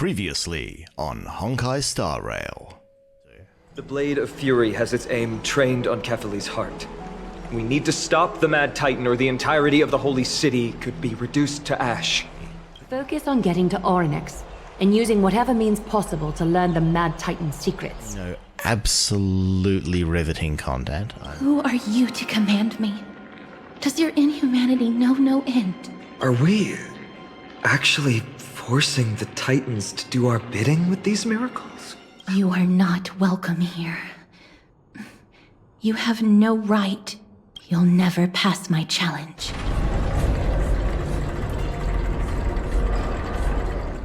Previously on Honkai Star Rail. The Blade of Fury has its aim trained on Kefali's heart. We need to stop the Mad Titan or the entirety of the Holy City could be reduced to ash. Focus on getting to Oronyx, and using whatever means possible to learn the Mad Titan's secrets. No, absolutely riveting content. Who are you to command me? Does your inhumanity know no end? Are we actually forcing the Titans to do our bidding with these miracles? You are not welcome here. You have no right. You'll never pass my challenge.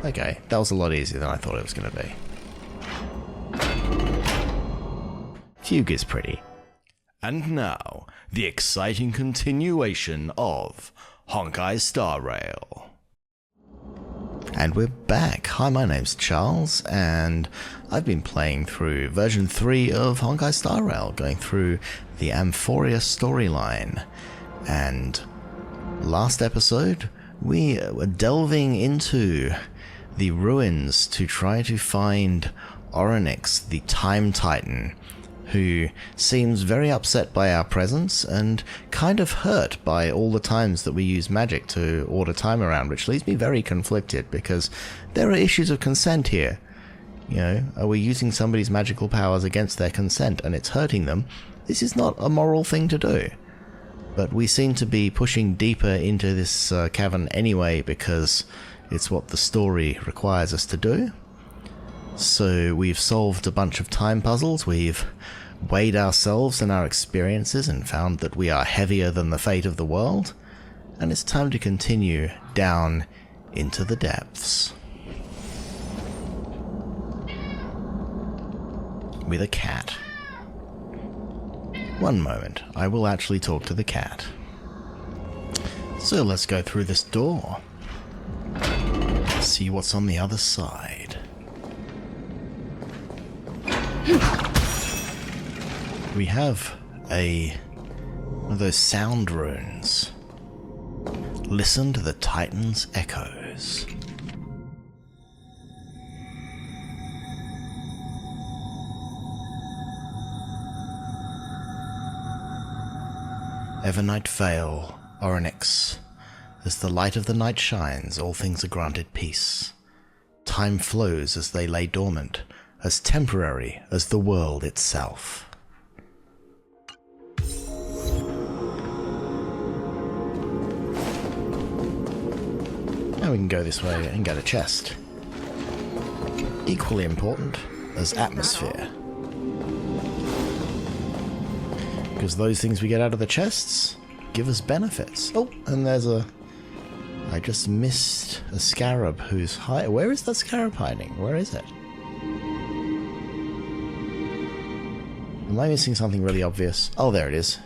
Okay, that was a lot easier than I thought it was going to be. Fugue is pretty. And now, the exciting continuation of Honkai Star Rail. And we're back. Hi, my name's Charles, and I've been playing through version 3 of Honkai Star Rail, going through the Amphoria storyline. And last episode, we were delving into the ruins to try to find Oronyx, the Time Titan, who seems very upset by our presence and kind of hurt by all the times that we use magic to order time around, which leaves me very conflicted because there are issues of consent here. You know, are we using somebody's magical powers against their consent and it's hurting them? This is not a moral thing to do. But we seem to be pushing deeper into this cavern anyway because it's what the story requires us to do. So we've solved a bunch of time puzzles, we've weighed ourselves and our experiences and found that we are heavier than the fate of the world, and it's time to continue down into the depths. With a cat. One moment, I will actually talk to the cat. So let's go through this door. See what's on the other side. We have one of those sound runes. Listen to the Titan's echoes. Evernight Vale, Oronyx. As the light of the night shines, all things are granted peace. Time flows as they lay dormant, as temporary as the world itself. Now we can go this way and get a chest. Equally important as atmosphere. Because those things we get out of the chests give us benefits. Oh, and there's I just missed a scarab who's hiding. Where is that scarab hiding? Where is it? Am I missing something really obvious? Oh, there it is.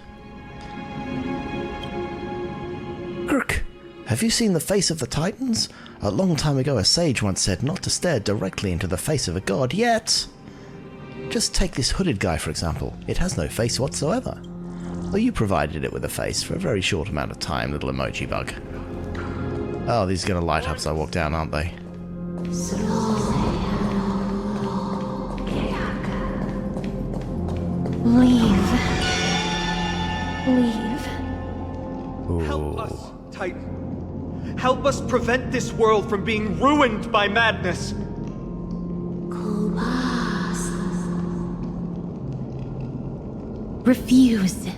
Grk! Have you seen the face of the Titans? A long time ago a sage once said not to stare directly into the face of a god, yet... Just take this hooded guy, for example. It has no face whatsoever. Well, you provided it with a face for a very short amount of time, little emoji bug. Oh, these are going to light up as I walk down, aren't they? Leave. Leave. Ooh. Help us, Titan. Help us prevent this world from being ruined by madness. Refuse.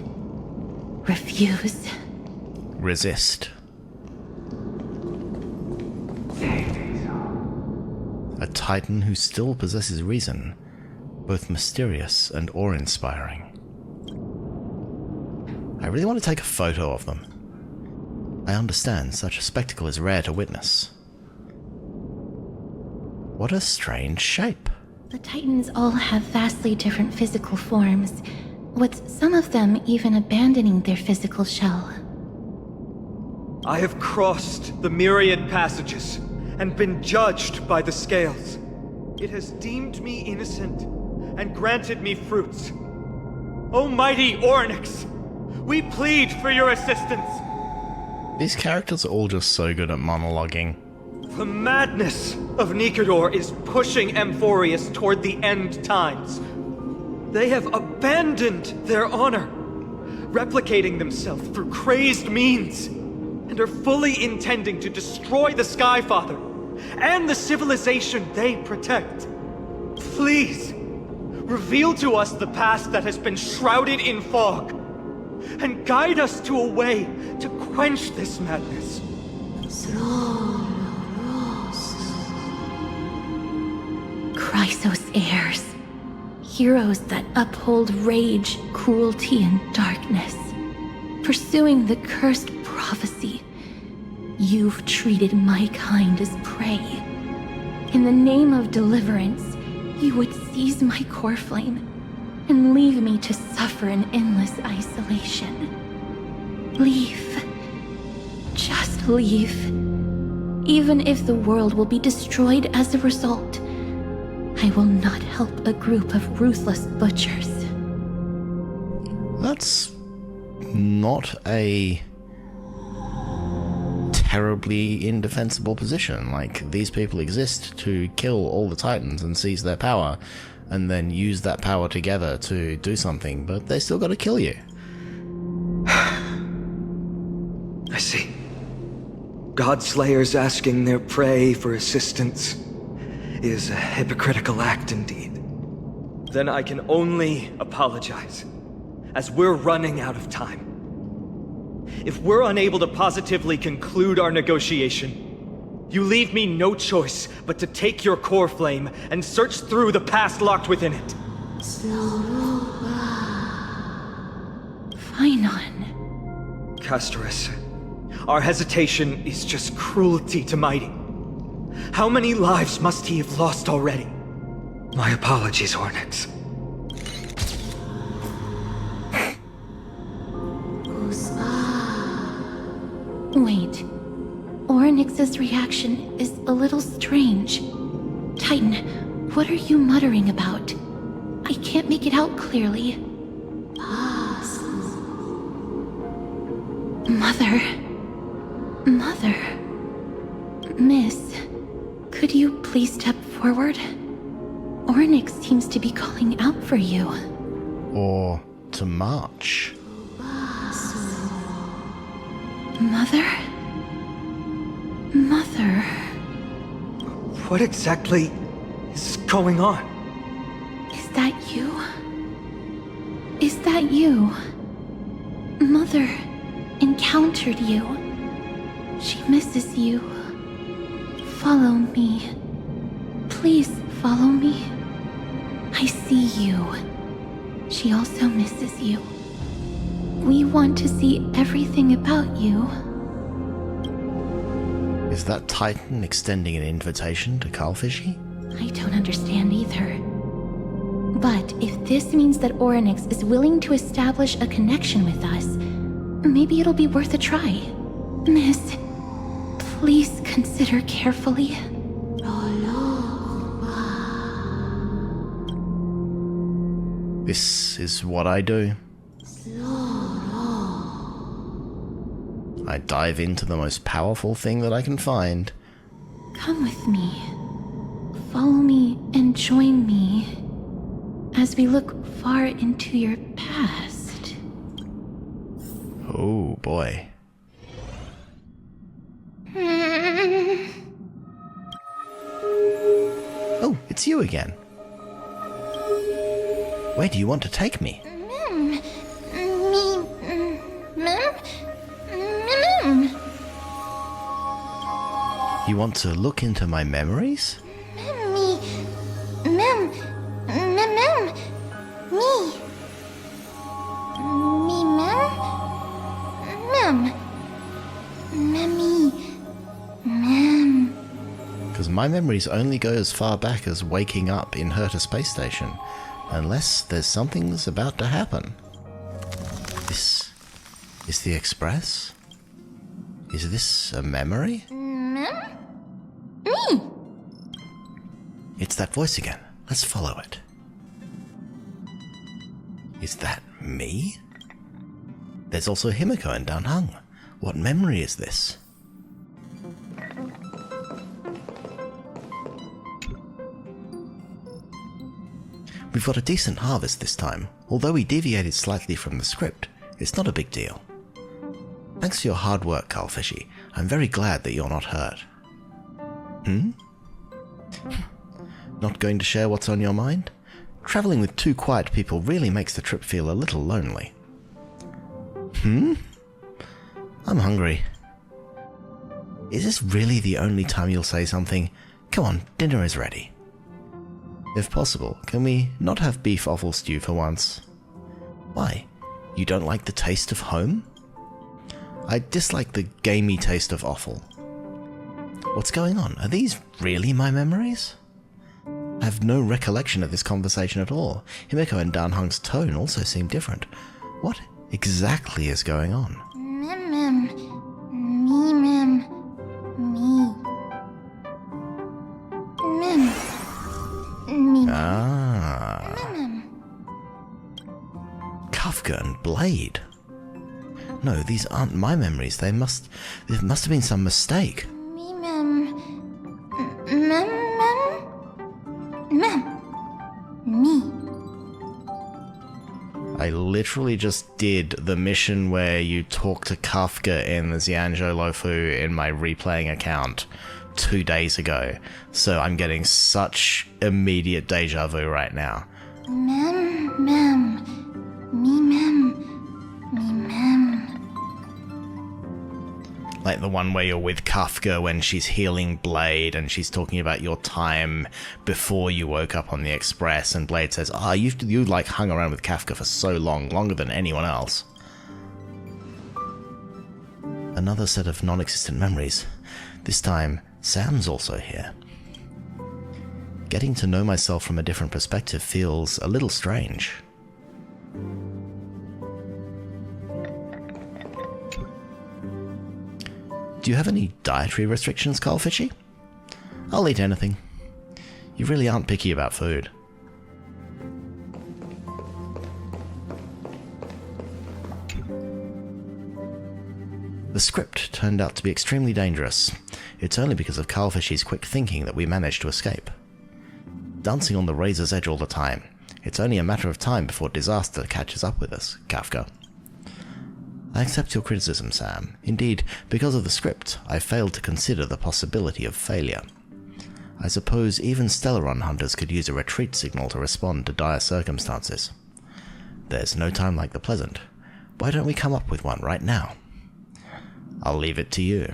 Refuse. Resist. A Titan who still possesses reason, both mysterious and awe-inspiring. I really want to take a photo of them. I understand such a spectacle is rare to witness. What a strange shape. The Titans all have vastly different physical forms, with some of them even abandoning their physical shell. I have crossed the myriad passages and been judged by the scales. It has deemed me innocent and granted me fruits. O mighty Oronyx, we plead for your assistance. These characters are all just so good at monologuing. The madness of Nicanor is pushing Amphorius toward the end times. They have abandoned their honor, replicating themselves through crazed means, and are fully intending to destroy the Skyfather and the civilization they protect. Please, reveal to us the past that has been shrouded in fog, and guide us to a way to quench this madness. Chrysos heirs. Heroes that uphold rage, cruelty, and darkness. Pursuing the cursed prophecy. You've treated my kind as prey. In the name of deliverance, you would seize my core flame and leave me to suffer in endless isolation. Leave. Just leave. Even if the world will be destroyed as a result, I will not help a group of ruthless butchers. That's not a terribly indefensible position. Like, these people exist to kill all the Titans and seize their power, and then use that power together to do something, but they still gotta kill you. I see. Godslayers asking their prey for assistance is a hypocritical act indeed. Then I can only apologize, as we're running out of time. If we're unable to positively conclude our negotiation, you leave me no choice but to take your core flame and search through the past locked within it. Phainon. Castorus, our hesitation is just cruelty to Mighty. How many lives must he have lost already? My apologies, Oronyx. Wait. Oronyx's reaction is a little strange. Titan, what are you muttering about? I can't make it out clearly. Mother. Mother. Miss, could you please step forward? Oronyx seems to be calling out for you. Or to march. Mother? Mother. What exactly is going on? Is that you? Is that you? Mother encountered you. She misses you. Follow me. Please follow me. I see you. She also misses you. We want to see everything about you. Is that Titan extending an invitation to Carlfishy? I don't understand either. But if this means that Oronyx is willing to establish a connection with us, maybe it'll be worth a try. Miss, please consider carefully. This is what I do. I dive into the most powerful thing that I can find. Come with me. Follow me and join me as we look far into your past. Oh boy. Oh, it's you again. Where do you want to take me? You want to look into my memories? Because my memories only go as far back as waking up in Herta Space Station, unless there's something's about to happen. This is the Express? Is this a memory? Me! It's that voice again. Let's follow it. Is that me? There's also Himiko and Danhung. What memory is this? We've got a decent harvest this time. Although we deviated slightly from the script, it's not a big deal. Thanks for your hard work, Carlfishy. I'm very glad that you're not hurt. Not going to share what's on your mind? Traveling with two quiet people really makes the trip feel a little lonely. I'm hungry. Is this really the only time you'll say something? Come on, dinner is ready. If possible, can we not have beef offal stew for once? Why? You don't like the taste of home? I dislike the gamey taste of offal. What's going on? Are these really my memories? I have no recollection of this conversation at all. Himiko and Danhung's tone also seem different. What exactly is going on? Mim, me, mim, me. Mim, me. Kafka and Blade. No, these aren't my memories. There must have been some mistake. Me, mim. Mim, mim. Me. I literally just did the mission where you talk to Kafka in the Xianzhou Lofu in my replaying account 2 days ago. So I'm getting such immediate deja vu right now. Mem, mem. Me, mem. Me, mem. Like the one where you're with Kafka when she's healing Blade and she's talking about your time before you woke up on the Express, and Blade says, you like hung around with Kafka for so long, longer than anyone else. Another set of non-existent memories. This time, Sam's also here. Getting to know myself from a different perspective feels a little strange. Do you have any dietary restrictions, Carlfishy? I'll eat anything. You really aren't picky about food. The script turned out to be extremely dangerous. It's only because of Carlfishy's quick thinking that we managed to escape. Dancing on the razor's edge all the time. It's only a matter of time before disaster catches up with us, Kafka. I accept your criticism, Sam. Indeed, because of the script, I failed to consider the possibility of failure. I suppose even Stellaron hunters could use a retreat signal to respond to dire circumstances. There's no time like the present. Why don't we come up with one right now? I'll leave it to you.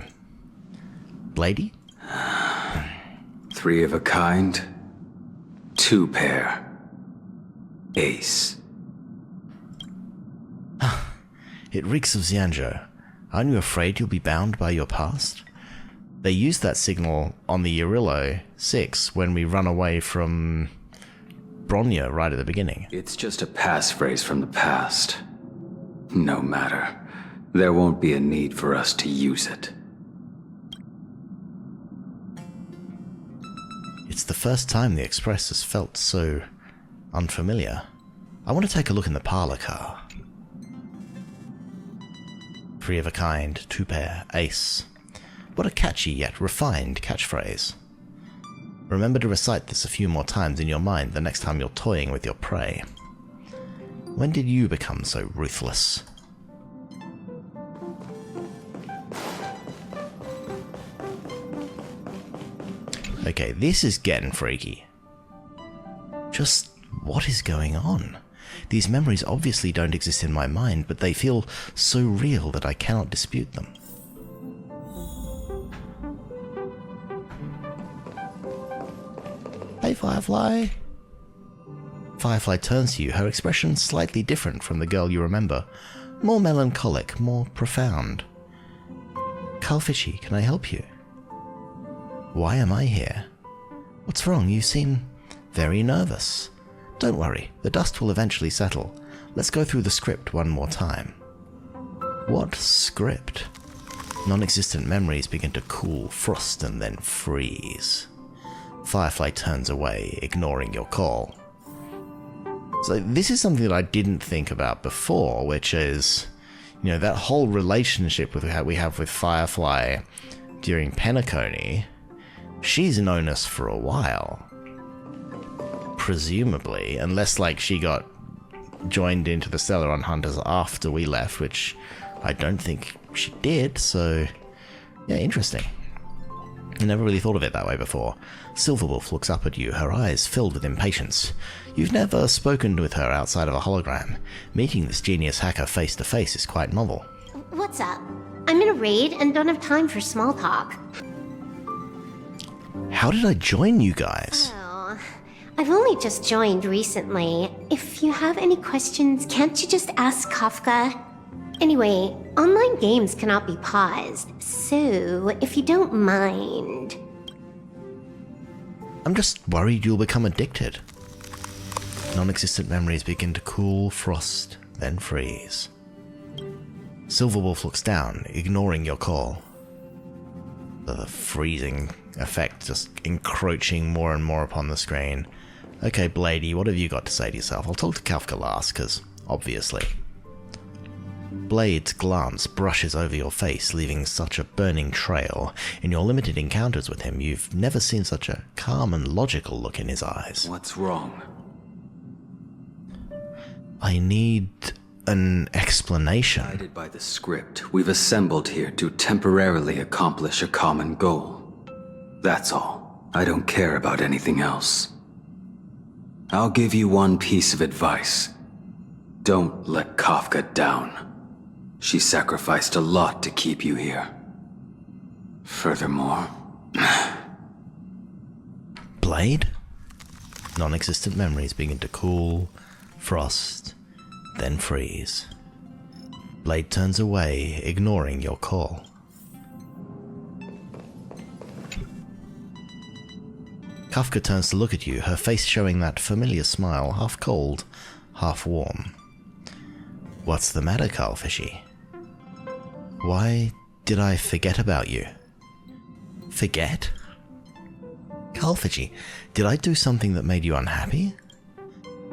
Blady? 3 of a kind, 2 pair, ace. It reeks of Xianzhou. Aren't you afraid you'll be bound by your past? They used that signal on the Urillo 6 when we run away from Bronya right at the beginning. It's just a passphrase from the past. No matter. There won't be a need for us to use it. It's the first time the Express has felt so unfamiliar. I want to take a look in the parlor car. 3 of a kind, 2 pair, ace. What a catchy yet refined catchphrase. Remember to recite this a few more times in your mind the next time you're toying with your prey. When did you become so ruthless? Okay, this is getting freaky. Just what is going on? These memories obviously don't exist in my mind, but they feel so real that I cannot dispute them. Hey, Firefly. Firefly turns to you, her expression slightly different from the girl you remember. More melancholic, more profound. Carlfishy, can I help you? Why am I here? What's wrong? You seem very nervous. Don't worry, the dust will eventually settle. Let's go through the script one more time. What script? Non-existent memories begin to cool, frost, and then freeze. Firefly turns away, ignoring your call. So this is something that I didn't think about before, which is, you know, that whole relationship we have with Firefly during Penacony. She's known us for a while. presumably, unless like she got joined into the Stellaron Hunters after we left, which I don't think she did, so yeah, interesting. I never really thought of it that way before. Silverwolf looks up at you, her eyes filled with impatience. You've never spoken with her outside of a hologram. Meeting this genius hacker face to face is quite novel. What's up? I'm in a raid and don't have time for small talk. How did I join you guys? Oh, I've only just joined recently. If you have any questions, can't you just ask Kafka? Anyway, online games cannot be paused, so if you don't mind... I'm just worried you'll become addicted. Non-existent memories begin to cool, frost, then freeze. Silverwolf looks down, ignoring your call. The freezing effect just encroaching more and more upon the screen. Okay, Bladey, what have you got to say to yourself? I'll talk to Kafka last, because obviously. Blade's glance brushes over your face, leaving such a burning trail. In your limited encounters with him, you've never seen such a calm and logical look in his eyes. What's wrong? I need an explanation. Guided by the script, we've assembled here to temporarily accomplish a common goal. That's all. I don't care about anything else. I'll give you one piece of advice. Don't let Kafka down. She sacrificed a lot to keep you here. Furthermore... Blade? Non-existent memories begin to cool, frost, then freeze. Blade turns away, ignoring your call. Kafka turns to look at you, her face showing that familiar smile, half cold, half warm. What's the matter, Carlfishy? Why did I forget about you? Forget? Carlfishy, did I do something that made you unhappy?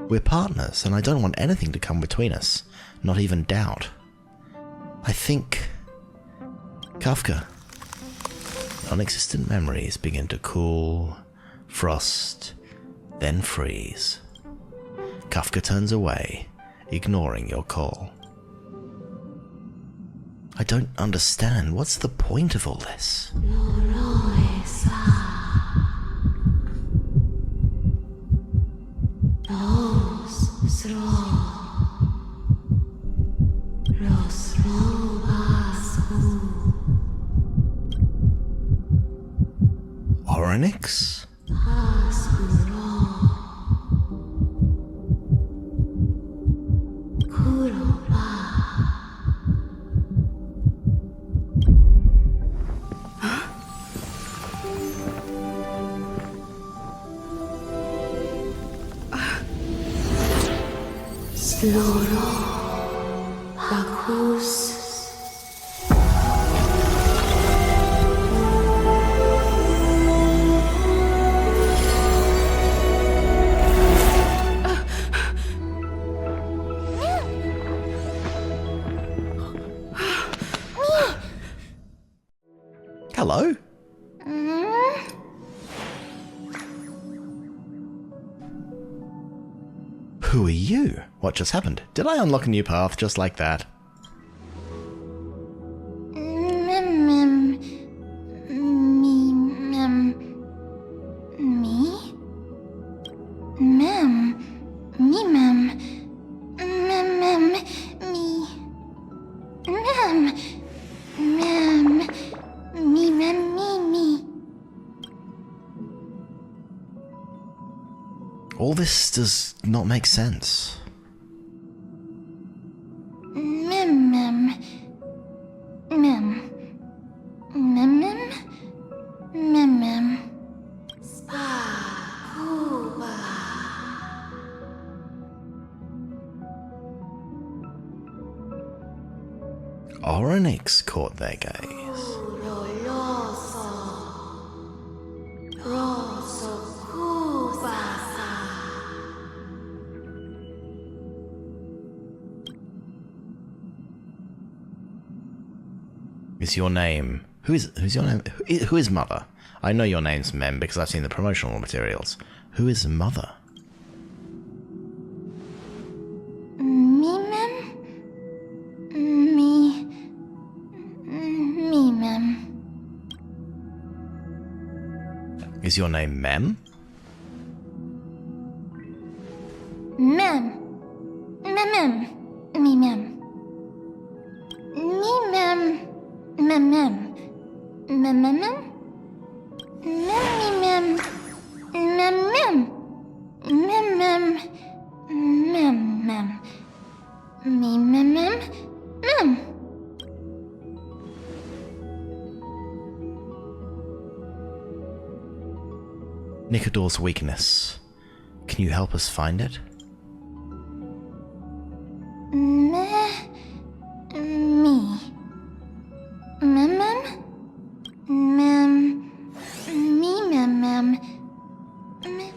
We're partners, and I don't want anything to come between us, not even doubt. I think... Kafka. Non-existent memories begin to cool, frost, then freeze. Kafka turns away, ignoring your call. I don't understand. What's the point of all this? Oronyx? Hello? Who are you? What just happened? Did I unlock a new path just like that? All this does not make sense. Oronyx caught their gaze. Is your name... Who's your name? Who is Mother? I know your name's Mem because I've seen the promotional materials. Who is Mother? Is your name Mem? Mem. Mem. Me mem. Me mem. Mem mem. Mem mem mem. Mem me mem. Mem mem. Mem mem. Mem mem. Me mem mem. Mem. Nicodor's weakness. Can you help us find it? Me. Mem mem. Mem. Me mem mem. Mem.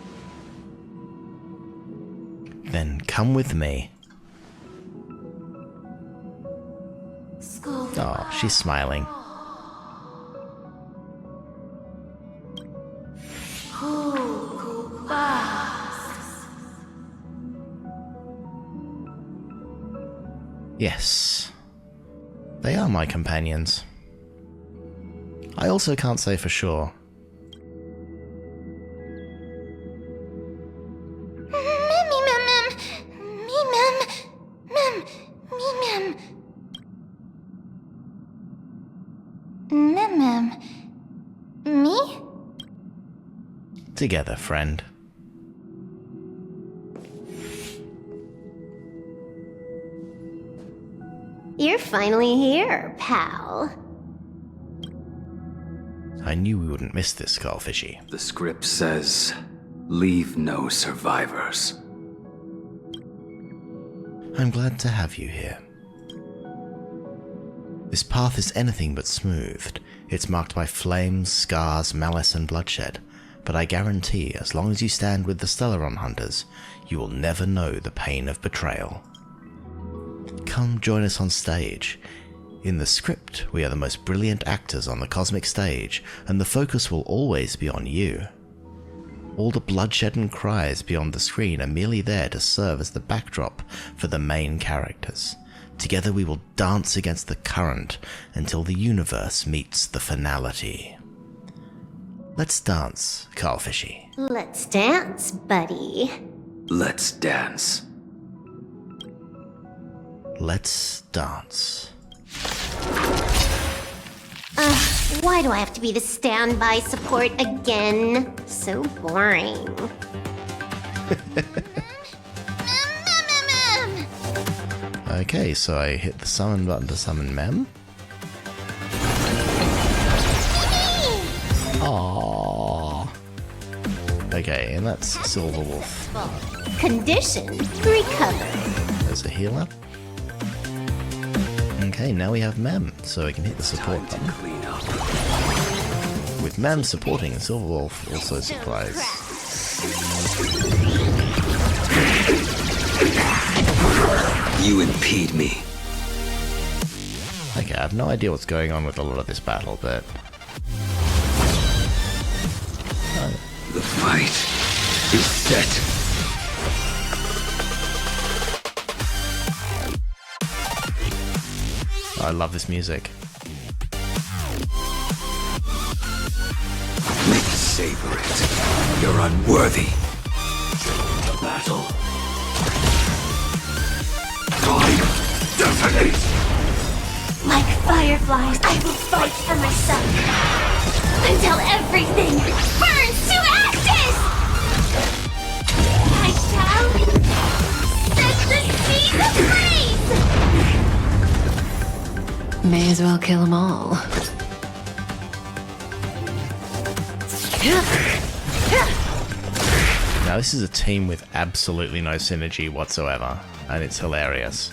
Then come with me. Oh, she's smiling. Yes, they are my companions. I also can't say for sure. Me? Together, friend. You're finally here, pal. I knew we wouldn't miss this, Skullfishy. The script says, leave no survivors. I'm glad to have you here. This path is anything but smoothed. It's marked by flames, scars, malice, and bloodshed. But I guarantee, as long as you stand with the Stellaron Hunters, you will never know the pain of betrayal. Come join us on stage. In the script, we are the most brilliant actors on the cosmic stage, and the focus will always be on you. All the bloodshed and cries beyond the screen are merely there to serve as the backdrop for the main characters. Together we will dance against the current until the universe meets the finality. Let's dance, Carlfishy. Let's dance, buddy. Let's dance. Let's dance. Why do I have to be the standby support again? So boring. Okay, so I hit the summon button to summon Mem. Aww. Okay, and that's Silver Wolf. Condition recovered. There's a healer. Okay, now we have Mem, so we can hit the support button. Clean up. With Mem supporting, Silver Wolf also supplies. You impede me. Okay, I have no idea what's going on with a lot of this battle, but... The fight is set. I love this music. Savor it. You're unworthy. The battle. Time. Detonate. Like fireflies, I will fight for myself until everything burns to ashes! I shall set the seas ablaze! May as well kill them all. Now this is a team with absolutely no synergy whatsoever, and it's hilarious.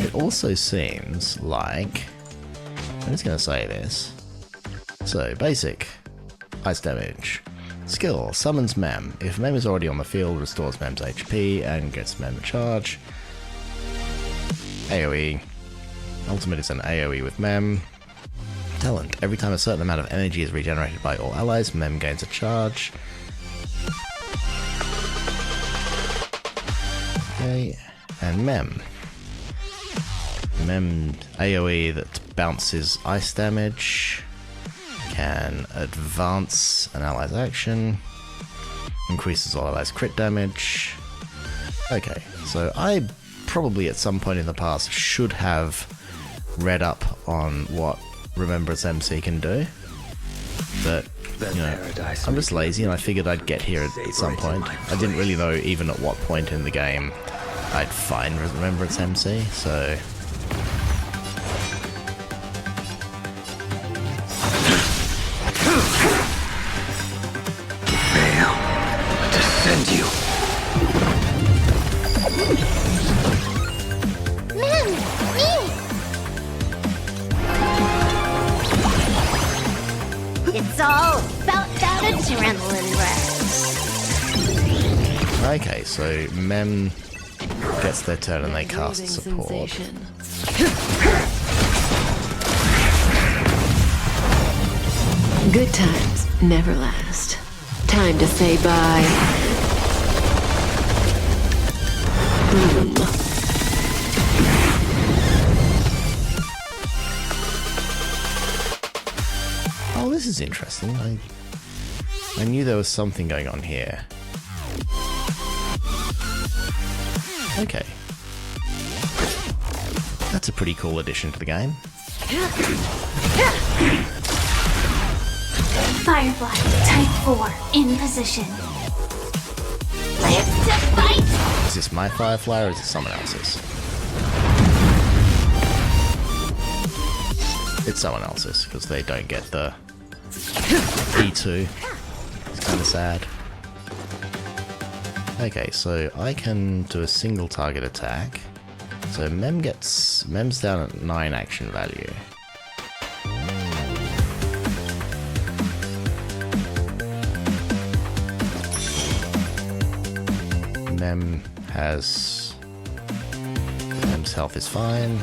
It also seems like... I'm just going to say this. So, basic. Ice damage. Skill. Summons Mem. If Mem is already on the field, restores Mem's HP and gets Mem a charge. AoE. Ultimate is an AoE with Mem. Talent. Every time a certain amount of energy is regenerated by all allies, Mem gains a charge. Okay. and Mem. Mem AoE that bounces ice damage, can advance an ally's action, increases all allies' crit damage. Okay, so I probably at some point in the past should have read up on what Remembrance MC can do, but you know, I'm just lazy and I figured I'd get here at some point. I didn't really know even at what point in the game I'd find Remembrance MC, so... Fail to send you. Mem! Me! It's all about that adrenaline rush. Okay, so Mem gets their turn and they cast support. Good times never last. Time to say bye. Boom. Oh, this is interesting. I knew there was something going on here. Okay. That's a pretty cool addition to the game. Firefly, type 4, in position. Live to fight! Is this my Firefly or is it someone else's? It's someone else's, because they don't get the E2. It's kind of sad. Okay, so I can do a single target attack. So Mem's down at 9 action value. Mem's health is fine.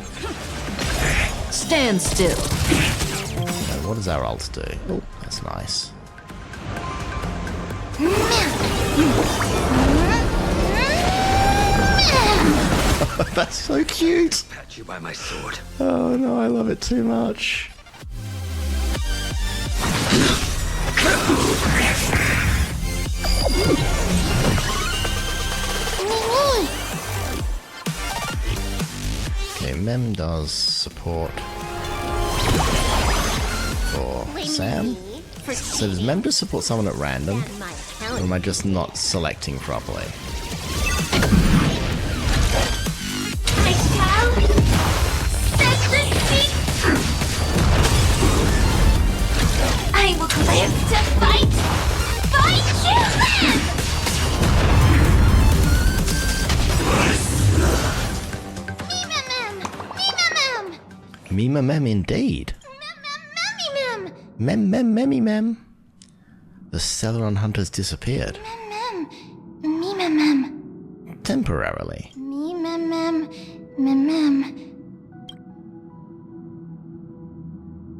Stand still. And what does our ult do? Oh, that's nice. That's so cute! Pat you by my sword. Oh no, I love it too much. Okay, Mem does support for Sam. So does Mem just support someone at random? Or am I just not selecting properly? I shall set the seat. I will live to fight! Fight you then! Mima Mem indeed. Mem. Memmy Mem. The Celeron hunters disappeared. Mem. Temporarily. Mem.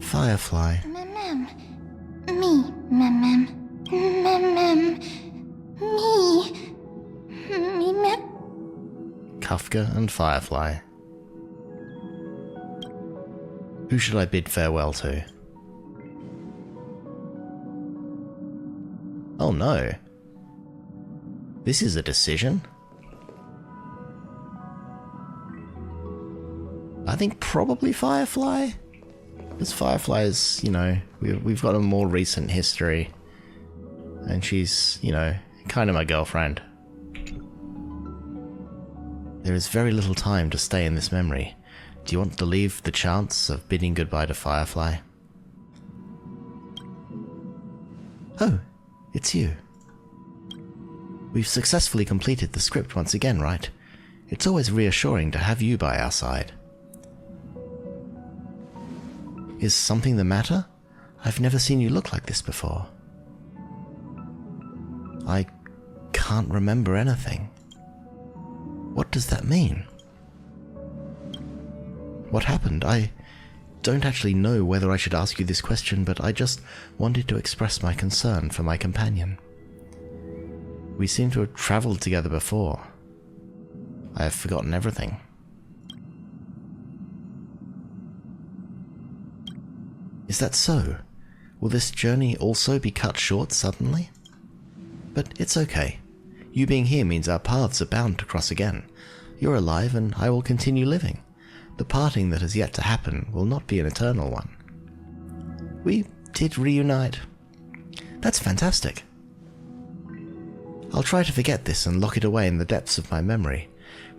Firefly. Mem. Kafka and Firefly. Who should I bid farewell to? Oh no. This is a decision. I think probably Firefly. Because Firefly is, you know, we've got a more recent history. And she's, you know, kind of my girlfriend. There is very little time to stay in this memory. Do you want to leave the chance of bidding goodbye to Firefly? Oh, it's you. We've successfully completed the script once again, right? It's always reassuring to have you by our side. Is something the matter? I've never seen you look like this before. I can't remember anything. What does that mean? What happened? I don't actually know whether I should ask you this question, but I just wanted to express my concern for my companion. We seem to have travelled together before. I have forgotten everything. Is that so? Will this journey also be cut short suddenly? But it's okay. You being here means our paths are bound to cross again. You're alive and I will continue living. The parting that has yet to happen will not be an eternal one. We did reunite. That's fantastic. I'll try to forget this and lock it away in the depths of my memory.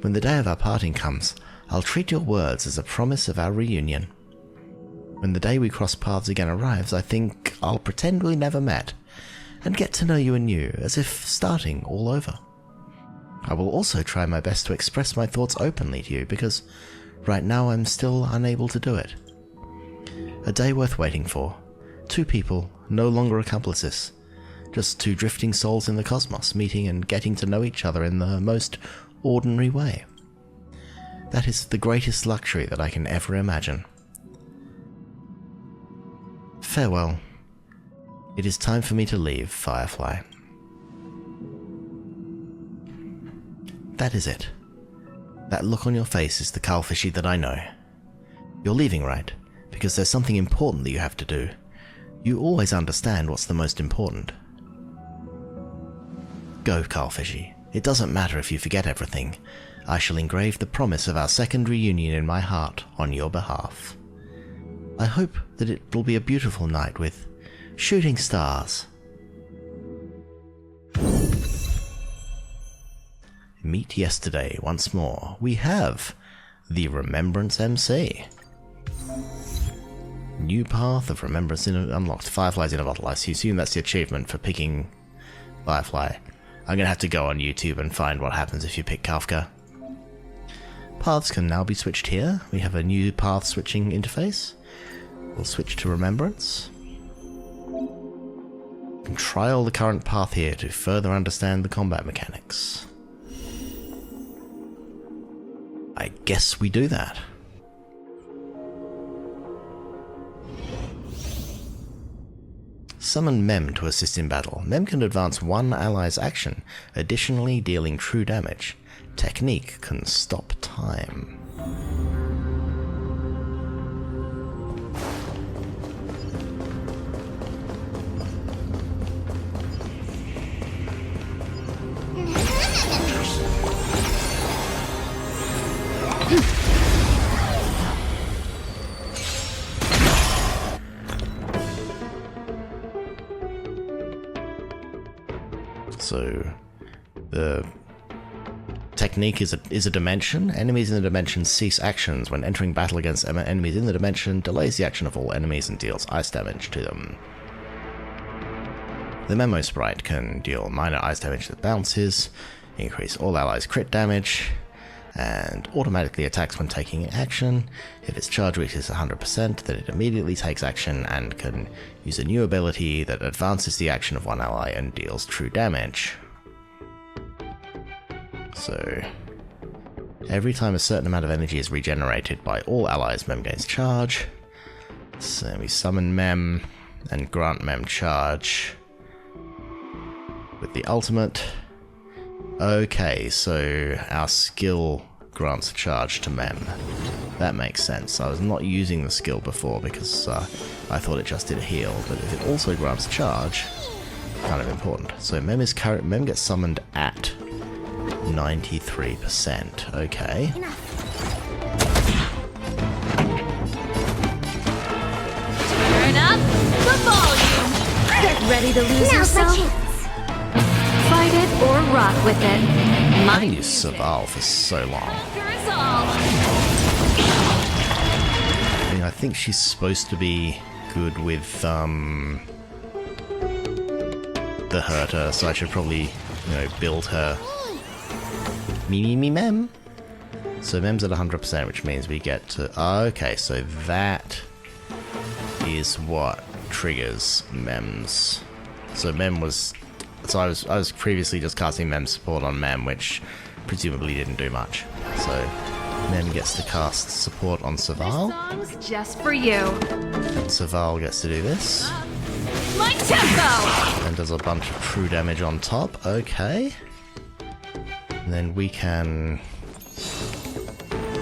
When the day of our parting comes, I'll treat your words as a promise of our reunion. When the day we cross paths again arrives, I think I'll pretend we never met, and get to know you anew, as if starting all over. I will also try my best to express my thoughts openly to you, because right now I'm still unable to do it. A day worth waiting for. Two people, no longer accomplices. Just two drifting souls in the cosmos, meeting and getting to know each other in the most ordinary way. That is the greatest luxury that I can ever imagine. Farewell. It is time for me to leave, Firefly. That is it. That look on your face is the Cullfishy that I know. You're leaving, right? Because there's something important that you have to do. You always understand what's the most important. Go, Cullfishy. It doesn't matter if you forget everything. I shall engrave the promise of our second reunion in my heart on your behalf. I hope that it will be a beautiful night with shooting stars. Meet yesterday once more. We have the Remembrance MC. New path of Remembrance unlocked. Fireflies in a bottle. I assume that's the achievement for picking Firefly. I'm gonna have to go on YouTube and find what happens if you pick Kafka. Paths can now be switched here. We have a new path switching interface. We'll switch to Remembrance. And trial the current path here to further understand the combat mechanics. I guess we do that. Summon Mem to assist in battle. Mem can advance one ally's action, additionally dealing true damage. Technique can stop time. So, the technique is a dimension. Enemies in the dimension cease actions when entering battle against enemies in the dimension, delays the action of all enemies and deals ice damage to them. The Memo Sprite can deal minor ice damage that bounces, increase all allies' crit damage, and automatically attacks when taking action. If its charge reaches 100%, then it immediately takes action and can use a new ability that advances the action of one ally and deals true damage. So, every time a certain amount of energy is regenerated by all allies, Mem gains charge. So we summon Mem and grant Mem charge with the ultimate. Okay, so our skill grants a charge to Mem. That makes sense. I was not using the skill before because I thought it just did a heal, but if it also grants a charge, kind of important. So Mem gets summoned at 93%. Okay. Turn up the volume. Get ready to lose yourself. Fight it or rock with it. I used Saval for so long. I mean, I think she's supposed to be good with the Herter, so I should probably, build her. Me Mem. So Mem's at 100%, which means we get to. Okay, so that is what triggers Mem's. So Mem was. So I was previously just casting Mem's support on Mem, which presumably didn't do much. So Mem gets to cast support on Saval. Songs just for you. And Saval gets to do this. My tempo. And does a bunch of true damage on top. Okay. And then we can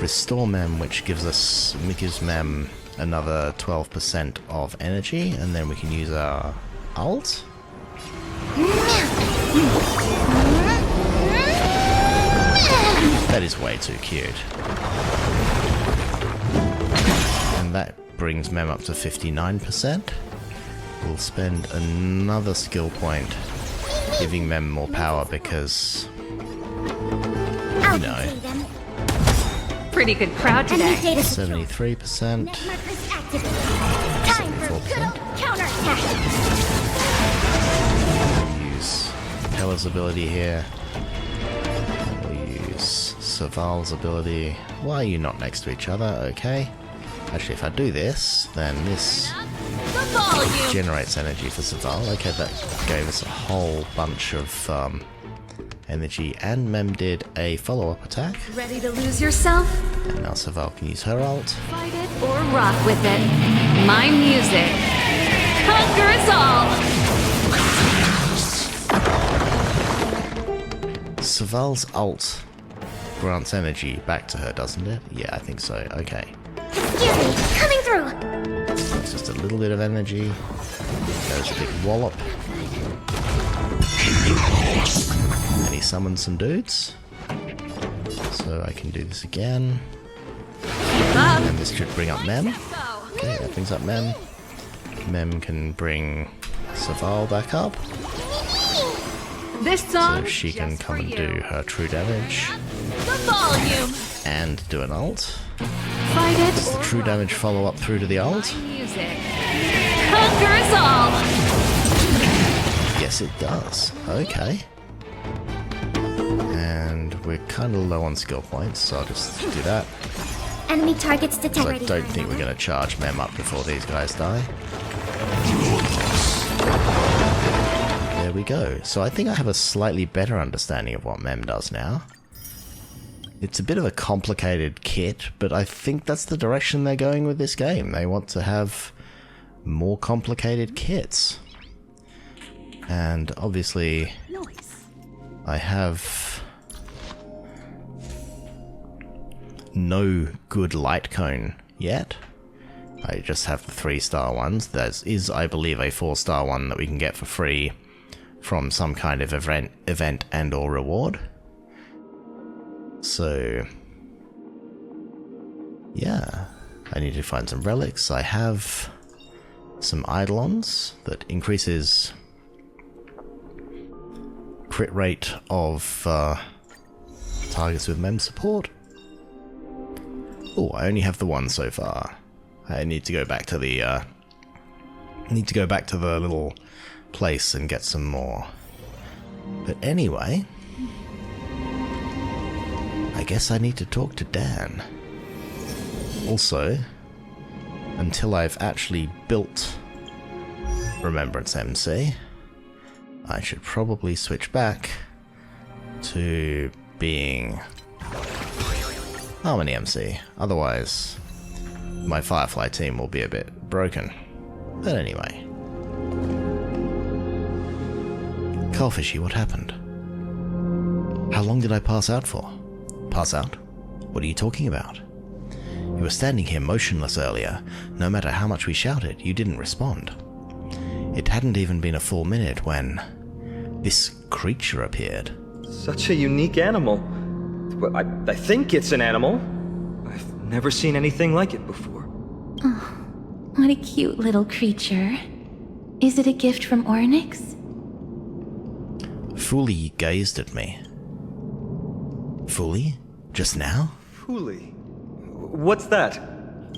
Restore Mem, which gives Mem another 12% of energy, and then we can use our ult. That is way too cute. And that brings Mem up to 59%. We'll spend another skill point giving Mem more power because, you know, Pretty good crowd today. 73%. 74%. Use Hella's ability here. We'll use Saval's ability. Why are you not next to each other? Okay. Actually, if I do this, then this generates energy for Saval. Okay, that gave us a whole bunch of energy, and Mem did a follow-up attack. Ready to lose yourself? And now Saval can use her ult. Fight it or rock with it. My music conquers all. Saval's ult grants energy back to her, doesn't it? Yeah, I think so. Okay. Excuse me, coming through. It's just a little bit of energy. There's a big wallop. And he summons some dudes. So I can do this again. And this should bring up Mem. Okay, that brings up Mem. Mem can bring Saval back up. This song So she can come and do her true damage. the volume. And do an ult. Fight it Does the true damage follow up through to the ult? My music conquers all. Yes, it does. Okay. And we're kind of low on skill points, so I'll just do that. Enemy targets So detected. I don't think we're going to charge Mem up before these guys die. There we go. So I think I have a slightly better understanding of what Mem does now. It's a bit of a complicated kit, but I think that's the direction they're going with this game. They want to have more complicated kits. And obviously, I have no good light cone yet. I just have the 3-star ones. There is, I believe, a 4-star one that we can get for free from some kind of event and or reward. So, yeah, I need to find some relics. I have some Eidolons that increases crit rate of targets with Mem support. Oh, I only have the one so far. I need to go back to the little place and get some more. But anyway, I guess I need to talk to Dan. Also, until I've actually built Remembrance MC, I should probably switch back to being Harmony MC. Otherwise, my Firefly team will be a bit broken. But anyway. Carlfishy, what happened? How long did I pass out for? Pass out? What are you talking about? You were standing here motionless earlier. No matter how much we shouted, you didn't respond. It hadn't even been a full minute when this creature appeared. Such a unique animal. Well, I think it's an animal. I've never seen anything like it before. What a cute little creature. Is it a gift from Oronyx? Fuli gazed at me. Fuli? Just now? Fuli? What's that?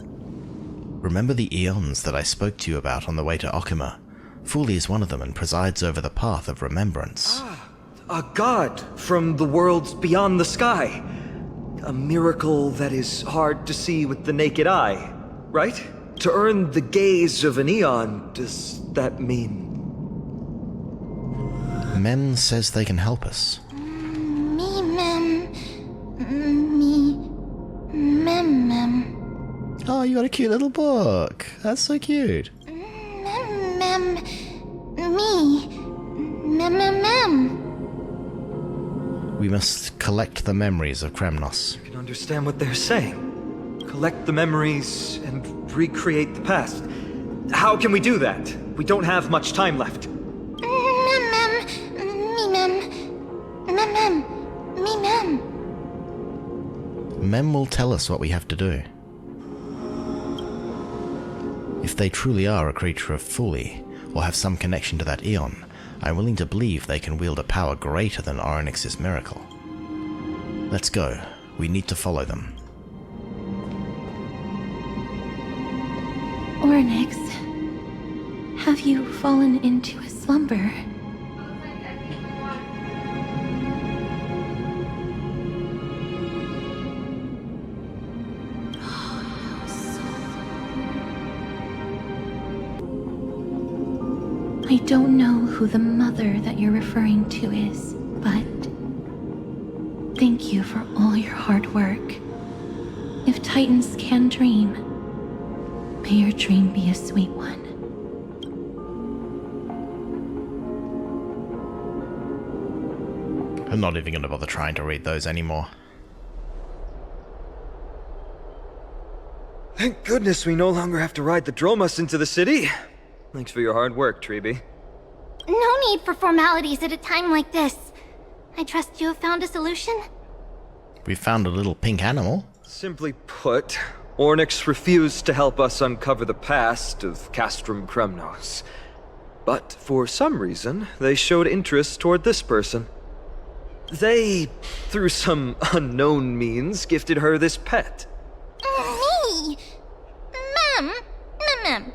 Remember the eons that I spoke to you about on the way to Okima? Fuli is one of them and presides over the path of remembrance. A god from the worlds beyond the sky. A miracle that is hard to see with the naked eye, right? To earn the gaze of an eon, does that mean? Mem says they can help us. Mem. Oh, you got a cute little book. That's so cute. Mem. We must collect the memories of Kremnos. I can understand what they're saying. Collect the memories and recreate the past. How can we do that? We don't have much time left. Mem will tell us what we have to do. If they truly are a creature of Fuli, or have some connection to that Aeon, I'm willing to believe they can wield a power greater than Oronyx's miracle. Let's go. We need to follow them. Oronyx, have you fallen into a slumber? I don't know who the mother that you're referring to is, but thank you for all your hard work. If Titans can dream, may your dream be a sweet one. I'm not even going to bother trying to read those anymore. Thank goodness we no longer have to ride the Dromus into the city. Thanks for your hard work, Treeby. No need for formalities at a time like this. I trust you have found a solution? We found a little pink animal. Simply put, Ornyx refused to help us uncover the past of Castrum Kremnos. But for some reason, they showed interest toward this person. They, through some unknown means, gifted her this pet. Me? Mem.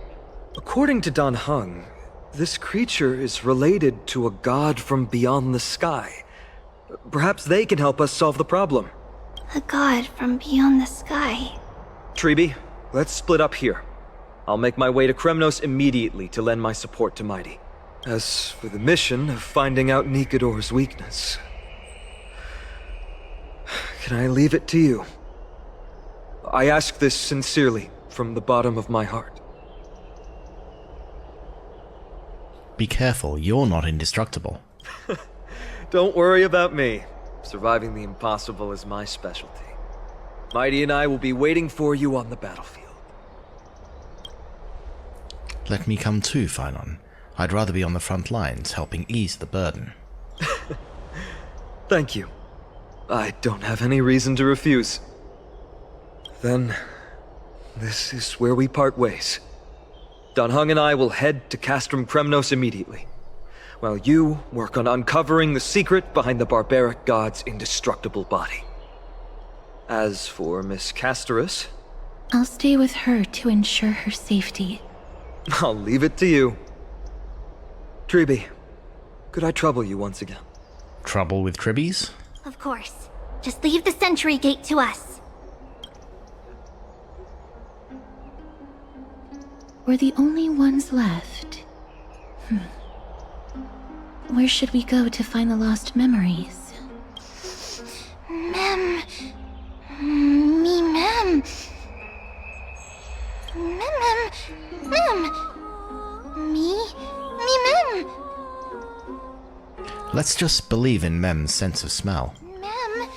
According to Dan Heng, this creature is related to a god from beyond the sky. Perhaps they can help us solve the problem. A god from beyond the sky. Treeby, let's split up here. I'll make my way to Kremnos immediately to lend my support to Mighty. As for the mission of finding out Nikador's weakness, can I leave it to you? I ask this sincerely, from the bottom of my heart. Be careful, you're not indestructible. Don't worry about me. Surviving the impossible is my specialty. Mighty and I will be waiting for you on the battlefield. Let me come too, Phynon. I'd rather be on the front lines, helping ease the burden. Thank you. I don't have any reason to refuse. Then, this is where we part ways. Dan Heng and I will head to Castrum Kremnos immediately, while you work on uncovering the secret behind the barbaric god's indestructible body. As for Miss Castorus, I'll stay with her to ensure her safety. I'll leave it to you. Treeby, could I trouble you once again? Trouble with Tribbies? Of course. Just leave the sentry gate to us. We're the only ones left. Where should we go to find the lost memories? Mem. Mem. Let's just believe in Mem's sense of smell. Mem.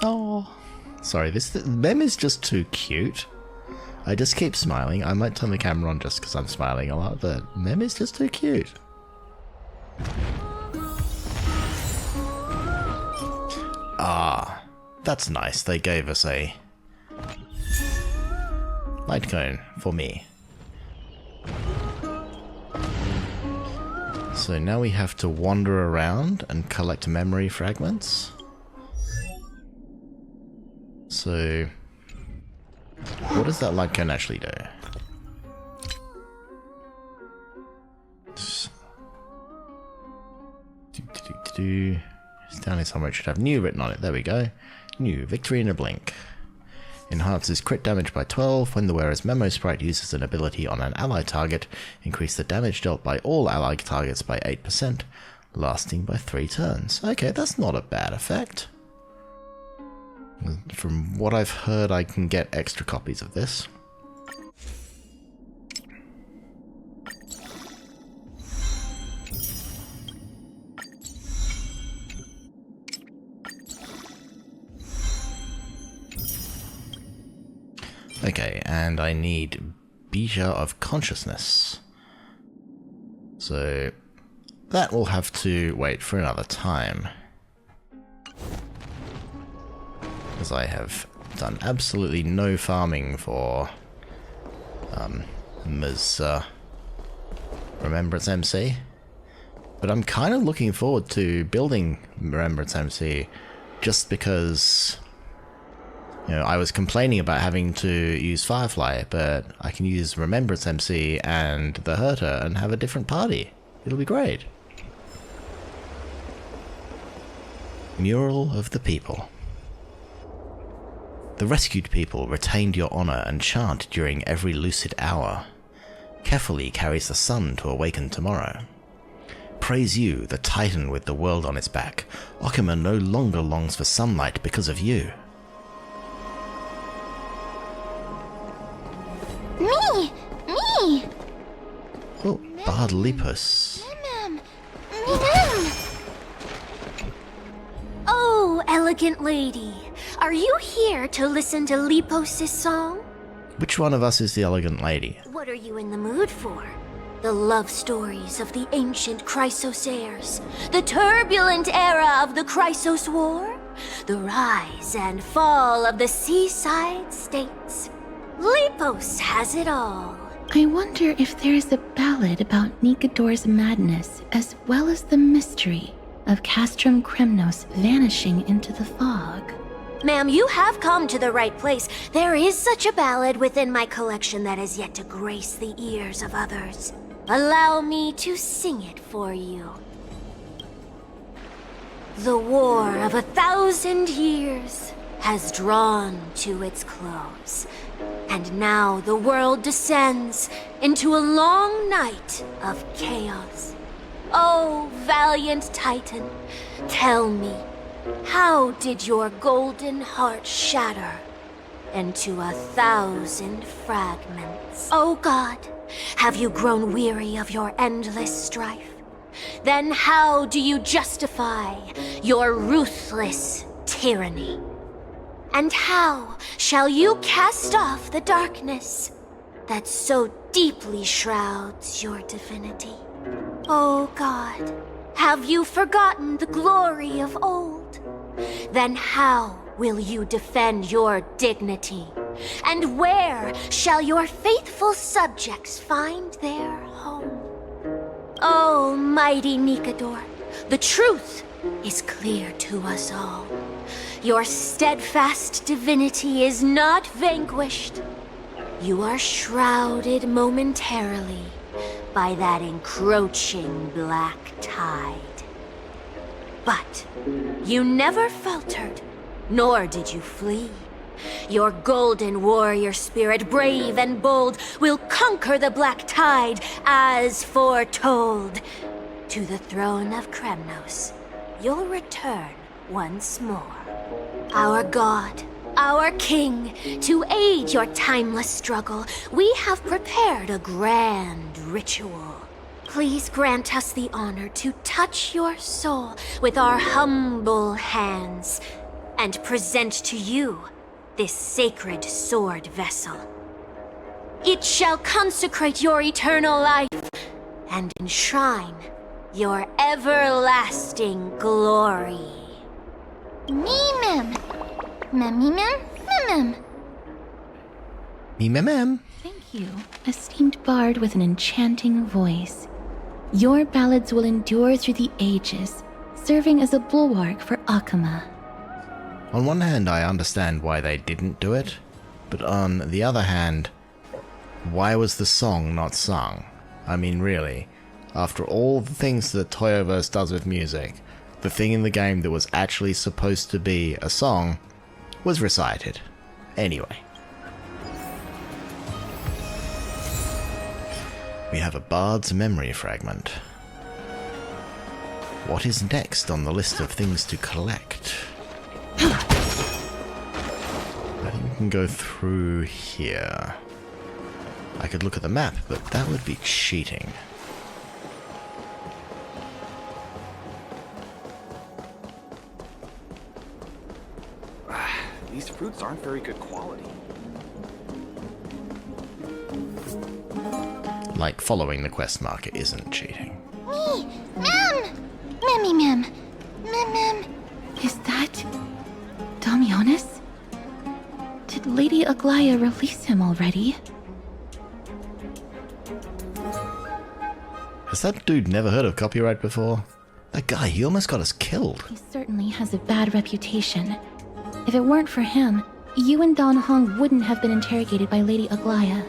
Oh. Sorry, Mem is just too cute. I just keep smiling. I might turn the camera on just because I'm smiling a lot, but Mem is just too cute. Ah, that's nice. They gave us a light cone for me. So now we have to wander around and collect memory fragments. So, what does that light cone actually do? It's down here somewhere. It should have new written on it. There we go. New, victory in a blink. Enhances crit damage by 12 when the wearer's memo sprite uses an ability on an ally target. Increase the damage dealt by all allied targets by 8%, lasting by 3 turns. Okay, that's not a bad effect. From what I've heard, I can get extra copies of this. Okay, and I need Beecher of Consciousness. So that will have to wait for another time. Because I have done absolutely no farming for Ms. Remembrance MC. But I'm kind of looking forward to building Remembrance MC just because, you know, I was complaining about having to use Firefly, but I can use Remembrance MC and the Herter and have a different party. It'll be great. Mural of the People. The rescued people retained your honor and chant during every lucid hour. Carefully carries the sun to awaken tomorrow. Praise you, the titan with the world on its back. Okima no longer longs for sunlight because of you. Me! Oh, Bard Lepus. Oh, elegant lady. Are you here to listen to Lepos' song? Which one of us is the elegant lady? What are you in the mood for? The love stories of the ancient Chrysos heirs, the turbulent era of the Chrysos War, the rise and fall of the seaside states. Lepos has it all. I wonder if there is a ballad about Nikodor's madness, as well as the mystery of Castrum Kremnos vanishing into the fog. Ma'am, you have come to the right place. There is such a ballad within my collection that has yet to grace the ears of others. Allow me to sing it for you. The war of 1,000 years has drawn to its close, and now the world descends into a long night of chaos. Oh, valiant Titan, tell me, how did your golden heart shatter into 1,000 fragments? Oh God, have you grown weary of your endless strife? Then how do you justify your ruthless tyranny? And how shall you cast off the darkness that so deeply shrouds your divinity? Oh God, have you forgotten the glory of old? Then how will you defend your dignity? And where shall your faithful subjects find their home? Oh, mighty Nikodor, the truth is clear to us all. Your steadfast divinity is not vanquished. You are shrouded momentarily by that encroaching black tide. But you never faltered, nor did you flee. Your golden warrior spirit, brave and bold, will conquer the black tide as foretold. To the throne of Kremnos, you'll return once more. Our god, our king, to aid your timeless struggle, we have prepared a grand ritual. Please grant us the honor to touch your soul with our humble hands and present to you this sacred sword vessel. It shall consecrate your eternal life and enshrine your everlasting glory. Mem. Mem. Me. Thank you, esteemed bard with an enchanting voice. Your ballads will endure through the ages, serving as a bulwark for Okima. On one hand, I understand why they didn't do it, but on the other hand, why was the song not sung? I mean, really, after all the things that Toyoverse does with music, the thing in the game that was actually supposed to be a song was recited. Anyway. We have a bard's memory fragment. What is next on the list of things to collect? I think we can go through here. I could look at the map, but that would be cheating. These fruits aren't very good quality. Like, following the quest marker isn't cheating. Me! Mem! Memmy Mem! Mem! Is that... Damionis? Did Lady Aglaya release him already? Has that dude never heard of copyright before? That guy, he almost got us killed. He certainly has a bad reputation. If it weren't for him, you and Don Hong wouldn't have been interrogated by Lady Aglaya.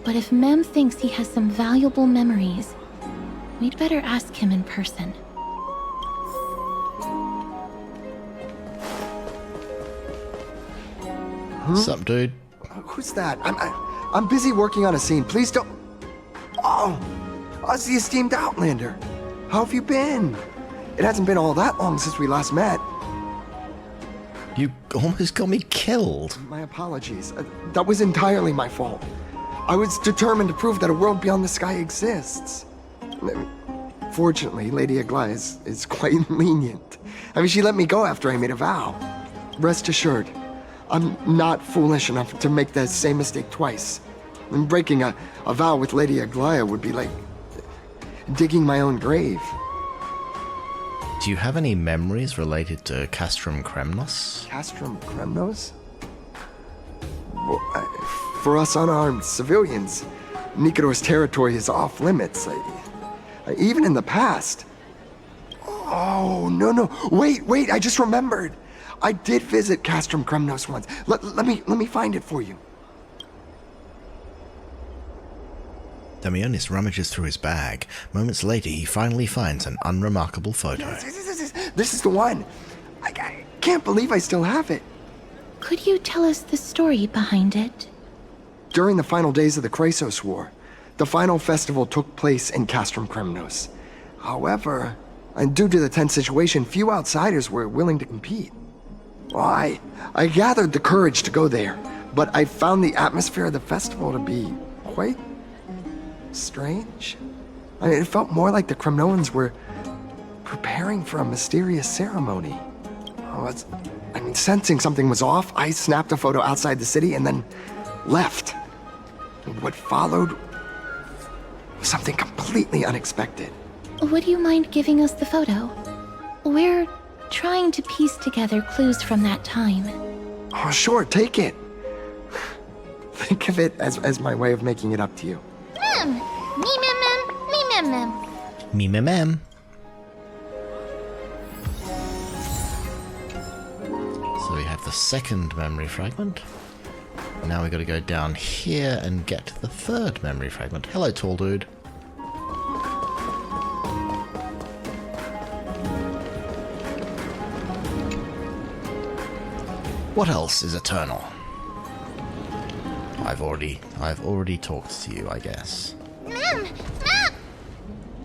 But if Mem thinks he has some valuable memories, we'd better ask him in person. Sup, dude? Who's that? I'm busy working on a scene. Please don't... Oh, it's the esteemed Outlander. How have you been? It hasn't been all that long since we last met. You almost got me killed. My apologies. That was entirely my fault. I was determined to prove that a world beyond the sky exists. Fortunately, Lady Aglaya is quite lenient. I mean, she let me go after I made a vow. Rest assured, I'm not foolish enough to make the same mistake twice. And breaking a vow with Lady Aglaya would be like digging my own grave. Do you have any memories related to Castrum Kremnos? Castrum Kremnos? Well, for us unarmed civilians, Nikodor's territory is off limits. Even in the past. Oh, no. Wait, I just remembered. I did visit Castrum Kremnos once. Let me find it for you. Damionis rummages through his bag. Moments later, he finally finds an unremarkable photo. This is the one. I can't believe I still have it. Could you tell us the story behind it? During the final days of the Chrysos War, the final festival took place in Castrum Kremnos. However, due to the tense situation, few outsiders were willing to compete. Well, I gathered the courage to go there, but I found the atmosphere of the festival to be quite strange. It felt more like the Kremnoans were preparing for a mysterious ceremony. Sensing something was off, I snapped a photo outside the city and then left. What followed was something completely unexpected. Would you mind giving us the photo? We're trying to piece together clues from that time. Oh, sure, take it. Think of it as my way of making it up to you. Mem! Me mem mem! Me mem mem! Me mem. So we have the second memory fragment. Now we gotta go down here and get the third memory fragment. Hello, tall dude. What else is eternal? I've already talked to you, I guess. Mem! Mem!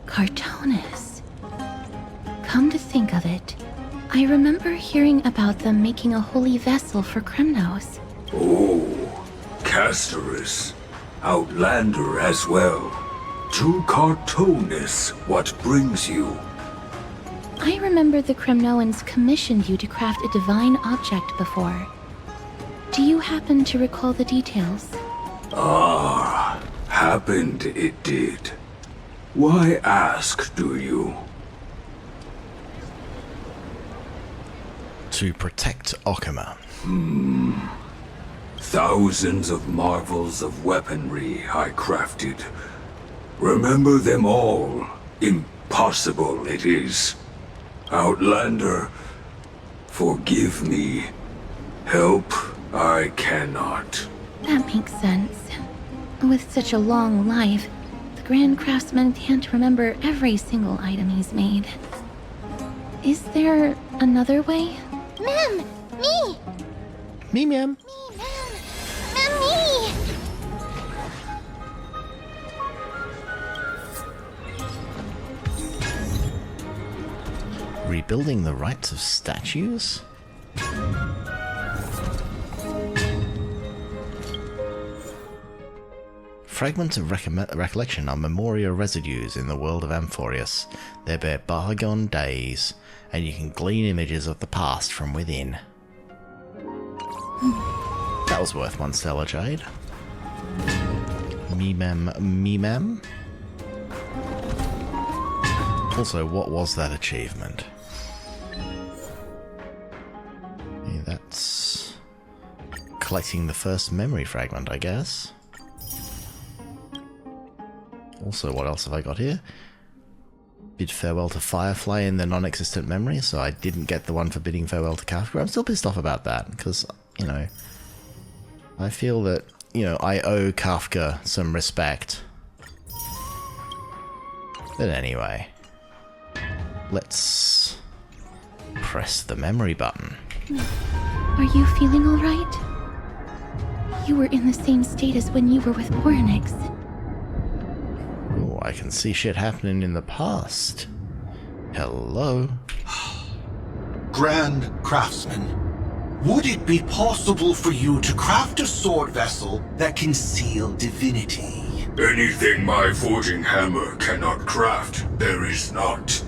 Cartonis. Come to think of it, I remember hearing about them making a holy vessel for Kremnos. Oh, Casterus. Outlander as well. To Cartonis, what brings you? I remember the Kremnoans commissioned you to craft a divine object before. Do you happen to recall the details? Ah, happened it did. Why ask, do you? To protect Okama. Thousands of marvels of weaponry I crafted. Remember them all. Impossible it is. Outlander, forgive me. Help I cannot. That makes sense. With such a long life, the Grand Craftsman can't remember every single item he's made. Is there another way? Mem! Me! Me, ma'am. Me, Mem! Mem, me! Rebuilding the rights of statues? Fragments of recollection are memorial residues in the world of Amphorius. They bear bygone days, and you can glean images of the past from within. That was worth one stellar jade. Me mem. Also, what was that achievement? Yeah, that's collecting the first memory fragment, I guess. Also, what else have I got here? Bid farewell to Firefly in the non-existent memory, so I didn't get the one for bidding farewell to Kafka. I'm still pissed off about that, because, you know, I feel that, you know, I owe Kafka some respect. But anyway, let's press the memory button. Are you feeling alright? You were in the same state as when you were with Oronyx. Oh, I can see shit happening in the past. Hello? Grand Craftsman, would it be possible for you to craft a sword vessel that can seal divinity? Anything my forging hammer cannot craft, there is not.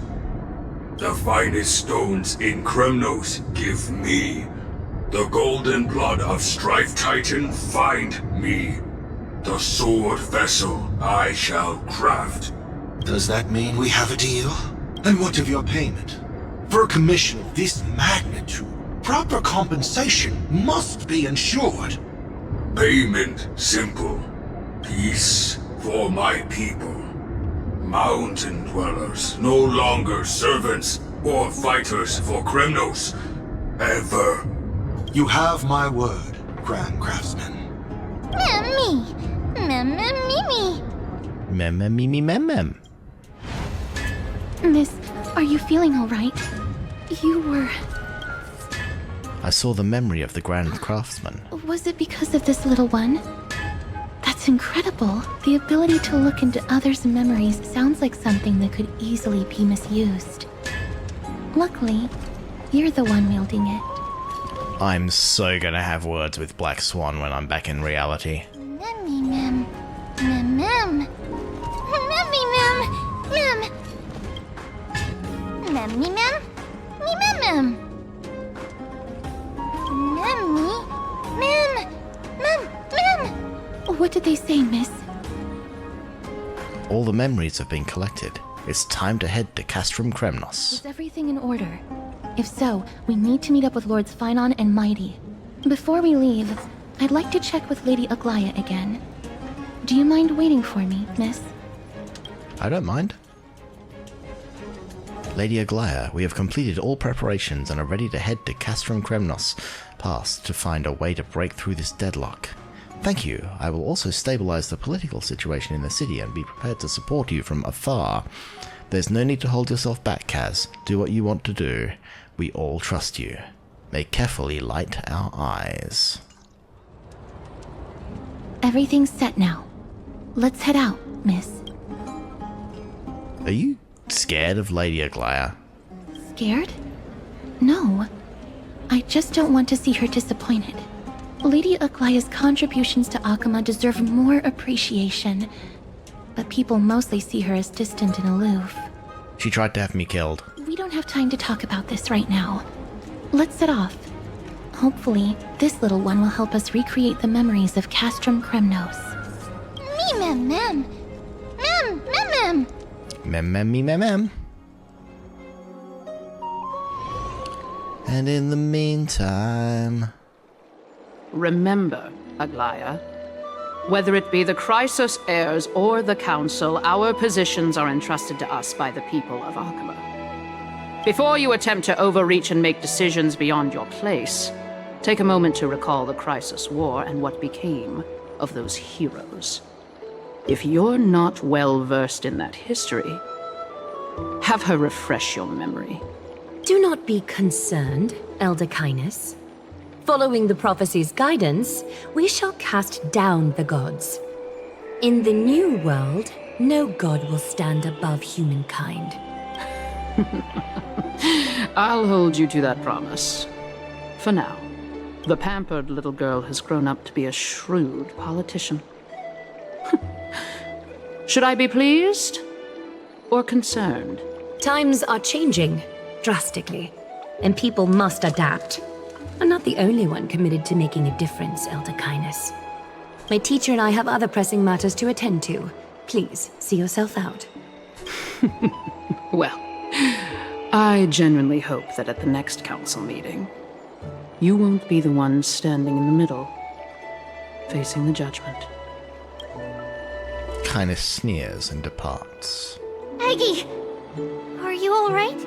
The finest stones in Kremnos give me. The golden blood of Strife Titan find me. The sword vessel I shall craft. Does that mean we have a deal? And what of your payment? For a commission of this magnitude, proper compensation must be ensured. Payment simple. Peace for my people. Mountain dwellers, no longer servants or fighters for Kremnos. Ever. You have my word, Grand Craftsman. Me. Mem. Miss, are you feeling alright? You were... I saw the memory of the Grand Craftsman. Was it because of this little one? That's incredible. The ability to look into others' memories sounds like something that could easily be misused. Luckily, you're the one wielding it. I'm so gonna have words with Black Swan when I'm back in reality. Mem. What did they say, miss? All the memories have been collected. It's time to head to Castrum Kremnos. Is everything in order? If so, we need to meet up with Lords Phynon and Mighty. Before we leave, I'd like to check with Lady Aglaya again. Do you mind waiting for me, miss? I don't mind. Lady Aglaya, we have completed all preparations and are ready to head to Castrum Kremnos Pass to find a way to break through this deadlock. Thank you. I will also stabilize the political situation in the city and be prepared to support you from afar. There's no need to hold yourself back, Kaz. Do what you want to do. We all trust you. May carefully light our eyes. Everything's set now. Let's head out, miss. Are you scared of Lady Aglaya? Scared? No. I just don't want to see her disappointed. Lady Aglaya's contributions to Akama deserve more appreciation, but people mostly see her as distant and aloof. She tried to have me killed. We don't have time to talk about this right now. Let's set off. Hopefully, this little one will help us recreate the memories of Castrum Kremnos. Mem. Mem. And in the meantime... Remember, Aglaya, whether it be the Chrysos heirs or the Council, our positions are entrusted to us by the people of Akama. Before you attempt to overreach and make decisions beyond your place, take a moment to recall the Chrysos War and what became of those heroes. If you're not well versed in that history, have her refresh your memory. Do not be concerned, Elder Kynus. Following the prophecy's guidance, we shall cast down the gods. In the new world, no god will stand above humankind. I'll hold you to that promise. For now, the pampered little girl has grown up to be a shrewd politician. Should I be pleased or concerned? Times are changing, drastically, and people must adapt. I'm not the only one committed to making a difference, Elder Kynus. My teacher and I have other pressing matters to attend to. Please, see yourself out. Well, I genuinely hope that at the next council meeting, you won't be the one standing in the middle, facing the judgment. Kind of sneers and departs. Aggie! Are you alright?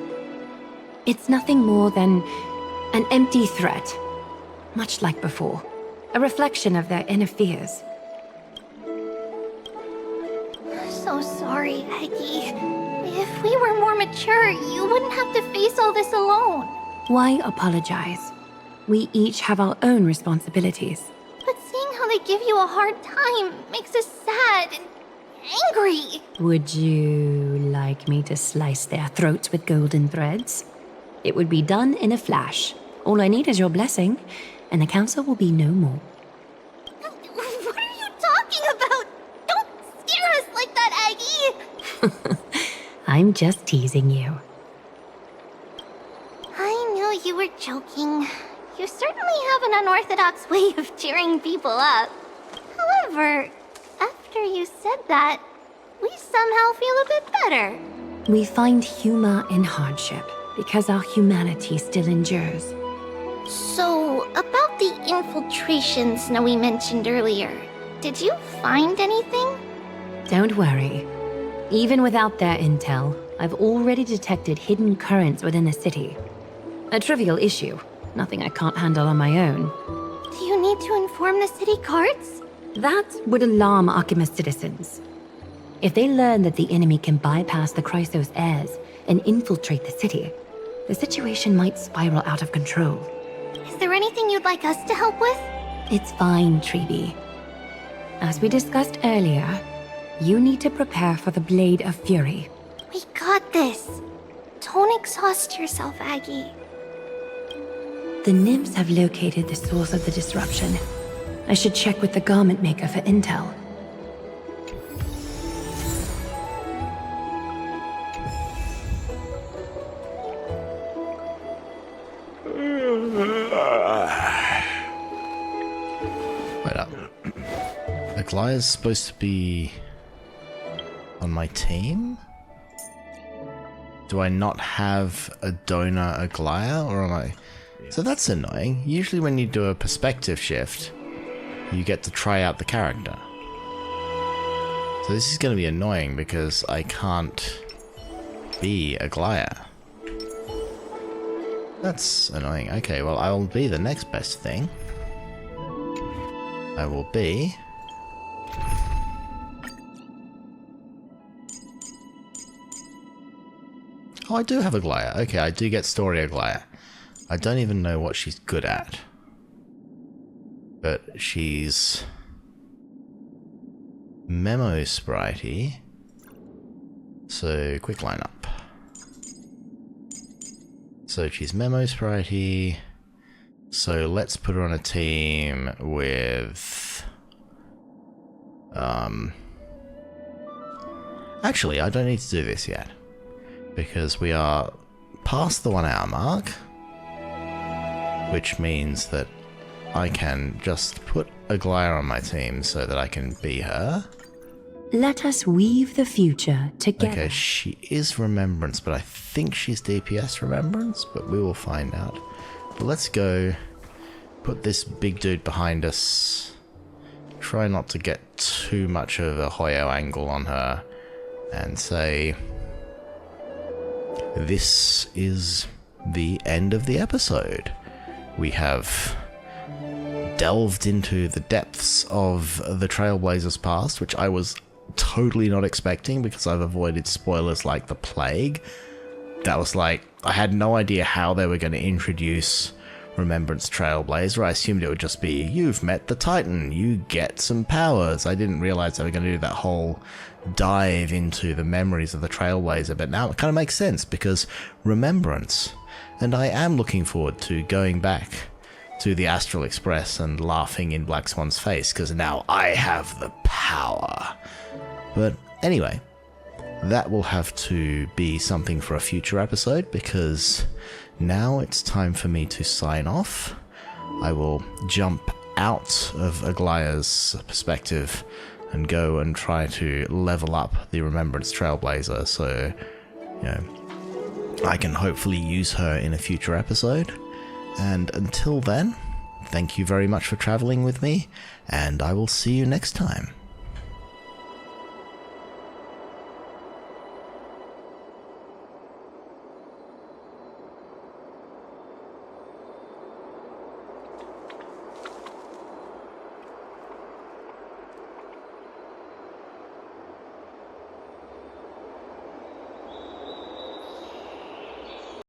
It's nothing more than an empty threat, much like before. A reflection of their inner fears. So sorry, Aggie. If we were more mature, you wouldn't have to face all this alone. Why apologize? We each have our own responsibilities. But seeing how they give you a hard time makes us sad and angry. Would you like me to slice their throats with golden threads? It would be done in a flash. All I need is your blessing, and the council will be no more. What are you talking about? Don't scare us like that, Aggie! I'm just teasing you. I knew you were joking. You certainly have an unorthodox way of cheering people up. However, after you said that, we somehow feel a bit better. We find humor in hardship because our humanity still endures. So, about the infiltration Snowy mentioned earlier, did you find anything? Don't worry. Even without their intel, I've already detected hidden currents within the city. A trivial issue, nothing I can't handle on my own. Do you need to inform the city guards? That would alarm Archimedes citizens. If they learn that the enemy can bypass the Chrysos heirs and infiltrate the city, the situation might spiral out of control. Is there anything you'd like us to help with? It's fine, Treeby. As we discussed earlier, you need to prepare for the Blade of Fury. We got this. Don't exhaust yourself, Aggie. The nymphs have located the source of the disruption. I should check with the garment maker for intel. Wait up. Aglaya's supposed to be on my team? Do I not have a donor Aglaya, or am I... So that's annoying. Usually when you do a perspective shift, you get to try out the character. So this is going to be annoying because I can't be Aglaya. That's annoying. Okay, well, I will be the next best thing. I will be... Oh, I do have Aglaya. Okay, I do get story Aglaya. I don't even know what she's good at. But she's... Memo Spritey. So, quick lineup. So she's Memo Spritey. So let's put her on a team with... Actually, I don't need to do this yet. Because we are past the 1 hour mark. Which means that I can just put Aglaya on my team so that I can be her. Let us weave the future together. Okay, she is Remembrance, but I think she's DPS Remembrance, but we will find out. But let's go put this big dude behind us. Try not to get too much of a Hoyo angle on her. And say... This is the end of the episode. We have delved into the depths of the Trailblazer's past, which I was totally not expecting because I've avoided spoilers like the plague. That was like, I had no idea how they were going to introduce Remembrance Trailblazer. I assumed it would just be, you've met the Titan, you get some powers. I didn't realize they were going to do that whole dive into the memories of the Trailblazer, but now it kind of makes sense because Remembrance, and I am looking forward to going back to the Astral Express and laughing in Black Swan's face because now I have the power. But anyway, that will have to be something for a future episode because now it's time for me to sign off. I will jump out of Aglaya's perspective and go and try to level up the Remembrance Trailblazer. So I can hopefully use her in a future episode. And until then, thank you very much for traveling with me, and I will see you next time.